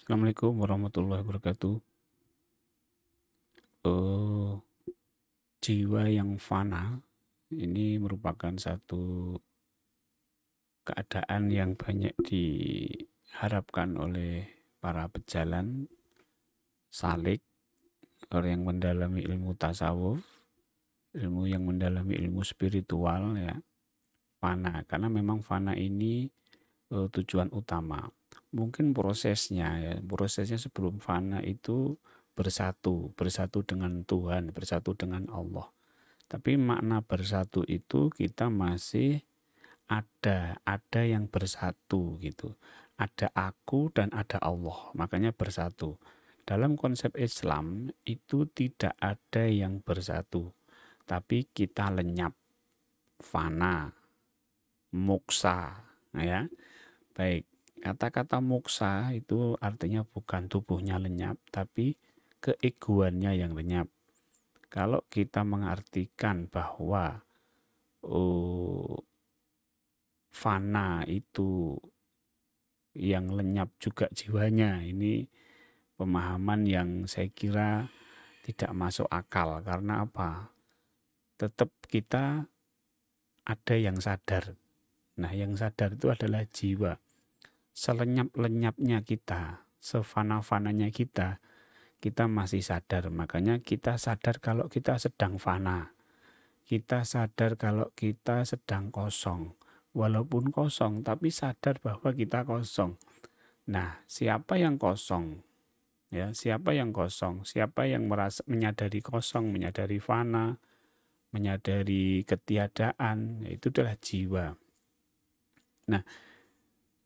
Assalamualaikum warahmatullahi wabarakatuh. Eh, Jiwa yang fana ini merupakan satu keadaan yang banyak diharapkan oleh para pejalan salik, orang yang mendalami ilmu tasawuf, ilmu yang mendalami ilmu spiritual ya, fana. Karena memang fana ini tujuan utama. Mungkin prosesnya sebelum fana itu bersatu dengan Tuhan, bersatu dengan Allah. Tapi makna bersatu itu kita masih ada yang bersatu gitu. Ada aku dan ada Allah, makanya bersatu. Dalam konsep Islam itu tidak ada yang bersatu, tapi kita lenyap, fana, moksa, ya. Baik, kata-kata moksa itu artinya bukan tubuhnya lenyap, tapi keegoannya yang lenyap. Kalau kita mengartikan bahwa oh, fana itu yang lenyap juga jiwanya, ini pemahaman yang saya kira tidak masuk akal. Karena apa? Tetap kita ada yang sadar. Nah, yang sadar itu adalah jiwa. Selenyap-lenyapnya kita, sefana-fananya kita masih sadar. Makanya kita sadar kalau kita sedang fana. Kita sadar kalau kita sedang kosong. Walaupun kosong, tapi sadar bahwa kita kosong. Nah, siapa yang kosong? Ya, siapa yang kosong? Siapa yang merasa menyadari kosong, menyadari fana, menyadari ketiadaan, itu adalah jiwa. Nah,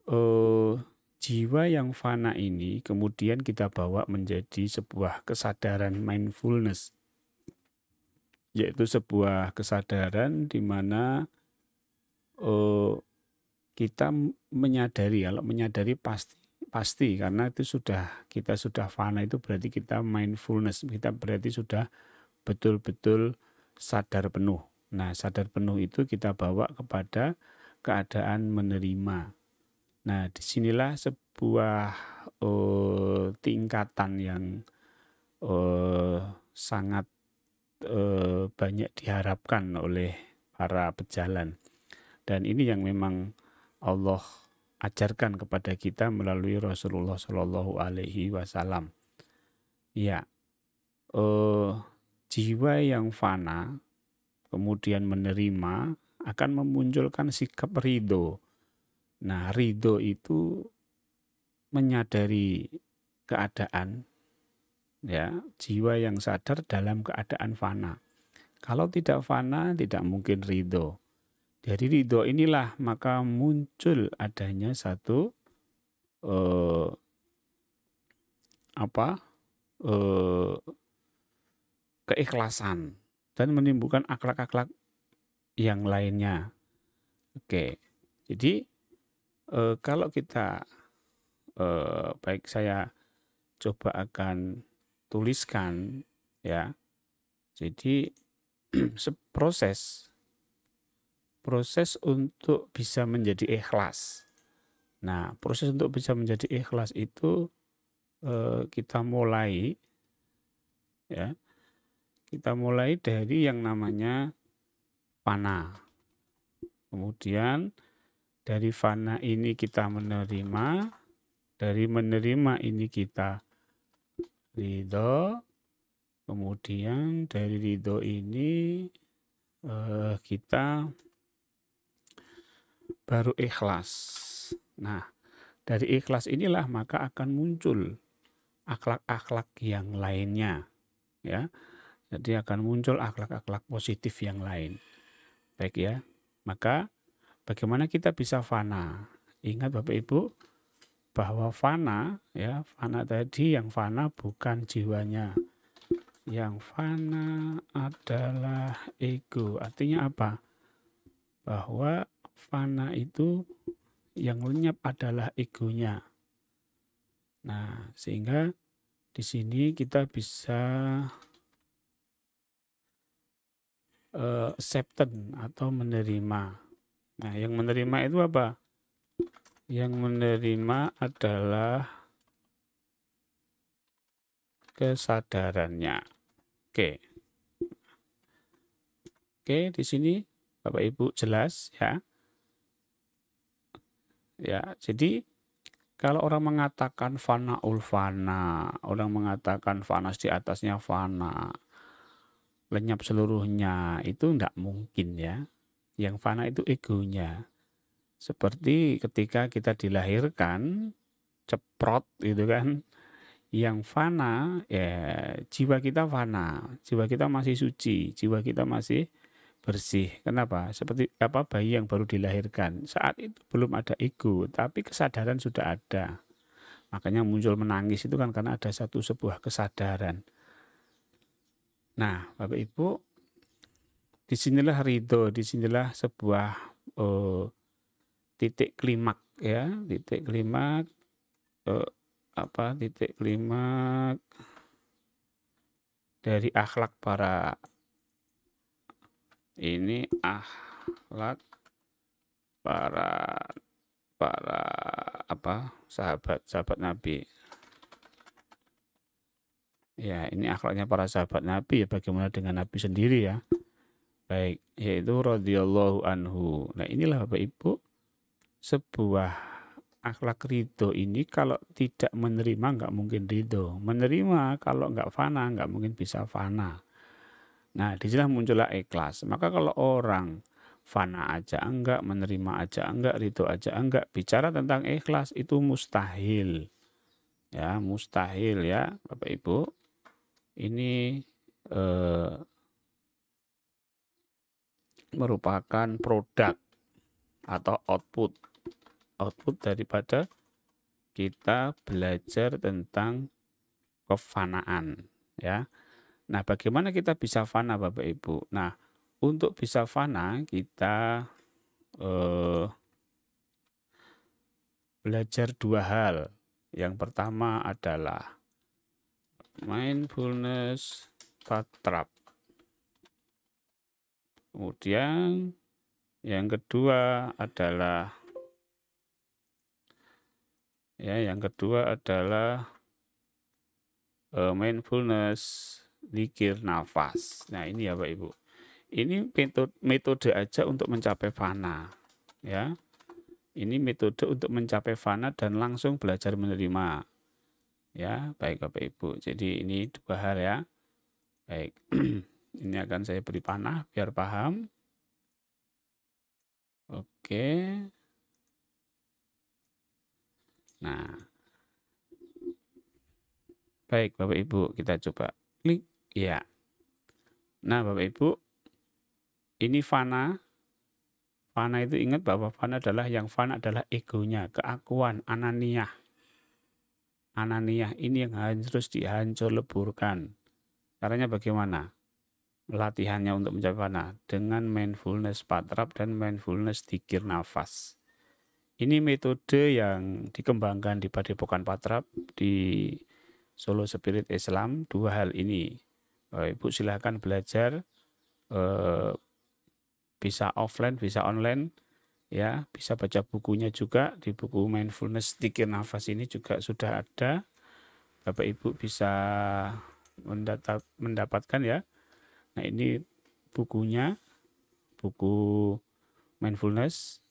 eh, jiwa yang fana ini kemudian kita bawa menjadi sebuah kesadaran mindfulness, yaitu sebuah kesadaran di mana eh, kita menyadari. Kalau menyadari pasti karena itu kita sudah fana, itu berarti kita mindfulness, kita berarti sudah betul-betul sadar penuh. Nah, sadar penuh itu kita bawa kepada keadaan menerima. Nah, disinilah sebuah tingkatan yang sangat banyak diharapkan oleh para pejalan. Dan ini yang memang Allah ajarkan kepada kita melalui Rasulullah Shallallahu Alaihi Wasallam. Ya, jiwa yang fana kemudian menerima akan memunculkan sikap ridho. Nah, ridho itu menyadari keadaan, ya, jiwa yang sadar dalam keadaan fana. Kalau tidak fana, tidak mungkin ridho. Dari ridho inilah maka muncul adanya satu eh, apa eh, keikhlasan dan menimbulkan akhlak-akhlak yang lainnya. Oke, jadi kalau kita baik saya coba akan tuliskan ya. Jadi proses untuk bisa menjadi ikhlas. Nah, proses untuk bisa menjadi ikhlas itu kita mulai ya. Kita mulai dari yang namanya fana. Kemudian dari fana ini kita menerima, dari menerima ini kita ridho, kemudian dari ridho ini kita baru ikhlas. Nah, dari ikhlas inilah maka akan muncul akhlak-akhlak yang lainnya, ya. Jadi akan muncul akhlak-akhlak positif yang lain. Baik ya. Maka bagaimana kita bisa fana? Ingat Bapak Ibu bahwa fana ya, fana tadi yang fana bukan jiwanya. Yang fana adalah ego. Artinya apa? Bahwa fana itu yang lenyap adalah egonya. Nah, sehingga di sini kita bisa acceptance atau menerima. Nah, yang menerima itu apa? Yang menerima adalah kesadarannya. Oke. Oke, di sini Bapak Ibu jelas ya. Ya, jadi kalau orang mengatakan fanaul fana, orang mengatakan fanas di atasnya fana, lenyap seluruhnya, itu enggak mungkin ya. Yang fana itu egonya. Seperti ketika kita dilahirkan, ceprot gitu kan, yang fana, ya jiwa kita fana, jiwa kita masih suci, jiwa kita masih bersih. Kenapa? Seperti apa bayi yang baru dilahirkan. Saat itu belum ada ego, tapi kesadaran sudah ada. Makanya muncul menangis itu kan karena ada sebuah kesadaran. Nah, Bapak Ibu, disinilah ridho, disinilah sebuah titik klimak ya, titik klimak titik klimak dari akhlak para para sahabat Nabi. Ya, ini akhlaknya para sahabat Nabi ya, bagaimana dengan Nabi sendiri ya. Baik, yaitu radhiyallahu anhu. Nah, inilah Bapak Ibu, sebuah akhlak ridho ini kalau tidak menerima nggak mungkin ridho. Menerima kalau nggak fana nggak mungkin bisa fana. Nah, disinilah muncullah ikhlas. Maka kalau orang fana aja enggak, menerima aja enggak, ridho aja enggak, bicara tentang ikhlas itu mustahil. Ya, mustahil ya, Bapak Ibu. Ini merupakan produk atau output daripada kita belajar tentang kefanaan ya. Nah, bagaimana kita bisa fana Bapak Ibu? Nah, untuk bisa fana kita belajar dua hal. Yang pertama adalah mindfulness patrap. Kemudian yang kedua adalah mindfulness zikir nafas. Nah, ini ya Bapak Ibu. Ini metode aja untuk mencapai fana. Ya. Ini metode untuk mencapai fana dan langsung belajar menerima. Ya, baik Bapak Ibu. Jadi ini dua hal ya. Baik. Ini akan saya beri panah biar paham. Oke. Nah. Baik Bapak Ibu, kita coba klik. Ya. Nah, Bapak Ibu, ini fana. Fana itu ingat bahwa fana adalah egonya, keakuan, ananiyah. Ananiyah ini yang harus dihancur leburkan. Caranya bagaimana? Latihannya untuk mencapai fana dengan mindfulness patrap dan mindfulness zikir nafas. Ini metode yang dikembangkan di Padepokan Patrap di Solo Spirit Islam. Dua hal ini, Ibu silahkan belajar, bisa offline, bisa online. Ya, bisa baca bukunya juga, di buku mindfulness zikir nafas ini juga sudah ada. Bapak Ibu bisa mendapatkan ya. Nah, ini bukunya, buku mindfulness.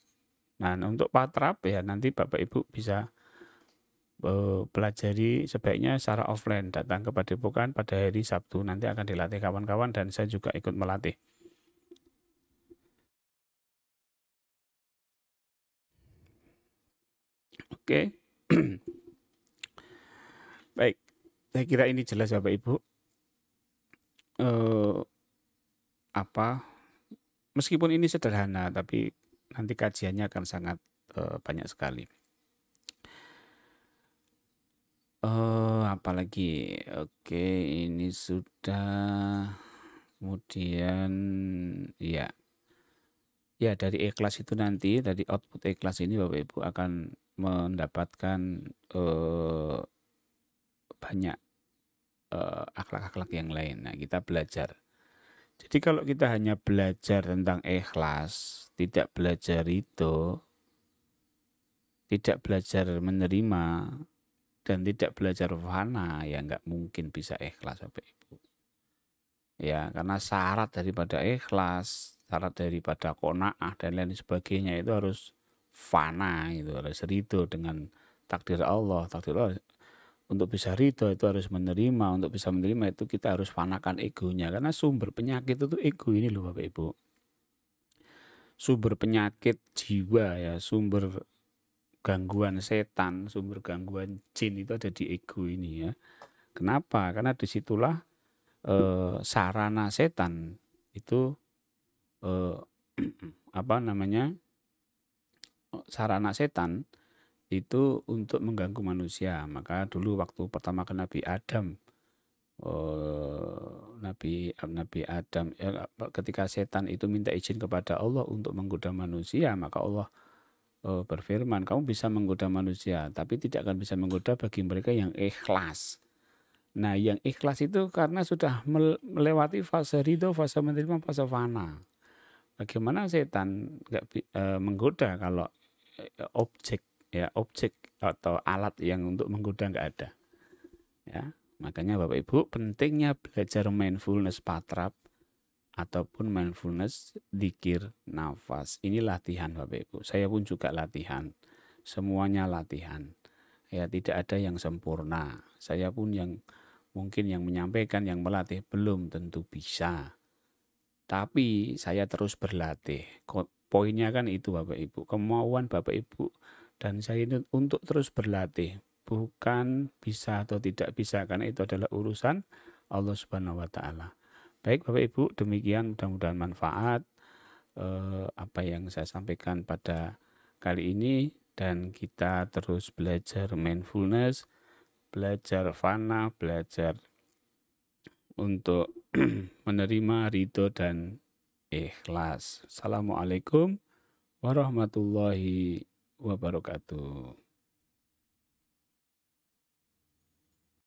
Nah, untuk patrap ya nanti Bapak Ibu bisa pelajari sebaiknya secara offline, datang ke Padepokan pada hari Sabtu, nanti akan dilatih kawan-kawan dan saya juga ikut melatih. Oke. Baik, saya kira ini jelas Bapak Ibu. Meskipun ini sederhana, tapi nanti kajiannya akan sangat banyak sekali. Apalagi, oke, ini sudah. Kemudian, ya, dari ikhlas itu nanti, dari output ikhlas ini Bapak Ibu akan mendapatkan banyak akhlak-akhlak yang lain. Nah, kita belajar. Jadi kalau kita hanya belajar tentang ikhlas, tidak belajar itu, tidak belajar menerima, dan tidak belajar fana, ya nggak mungkin bisa ikhlas Bapak Ibu. Ya, karena syarat daripada ikhlas, syarat daripada qanaah dan lain sebagainya itu harus fana, itu harus ridho dengan takdir Allah. Takdir Allah untuk bisa ridho itu harus menerima, untuk bisa menerima itu kita harus fanakan egonya, karena sumber penyakit itu ego ini loh Bapak Ibu. Sumber penyakit jiwa ya, sumber gangguan setan, sumber gangguan jin itu ada di ego ini ya. Kenapa? Karena disitulah sarana setan itu eh, apa namanya, sarana setan itu untuk mengganggu manusia. Maka dulu waktu pertama ke Nabi Adam, Nabi Adam ketika setan itu minta izin kepada Allah untuk menggoda manusia, maka Allah berfirman, kamu bisa menggoda manusia, tapi tidak akan bisa menggoda bagi mereka yang ikhlas. Nah, yang ikhlas itu karena sudah melewati fase ridho, fase menerima, fase fana. Bagaimana setan nggak menggoda kalau objek atau alat yang untuk menggoda nggak ada. Ya, makanya Bapak Ibu pentingnya belajar mindfulness patrap ataupun mindfulness dzikir nafas. Ini latihan Bapak Ibu. Saya pun juga latihan. Semuanya latihan. Ya, tidak ada yang sempurna. Saya pun yang mungkin yang menyampaikan, yang melatih belum tentu bisa. Tapi saya terus berlatih. Poinnya kan itu Bapak Ibu. Kemauan Bapak Ibu dan saya ini untuk terus berlatih. Bukan bisa atau tidak bisa, karena itu adalah urusan Allah Subhanahu wa taala. Baik Bapak Ibu, demikian mudah-mudahan manfaat apa yang saya sampaikan pada kali ini, dan kita terus belajar mindfulness, belajar fana, belajar untuk menerima ridho dan ikhlas. Assalamualaikum warahmatullahi wabarakatuh.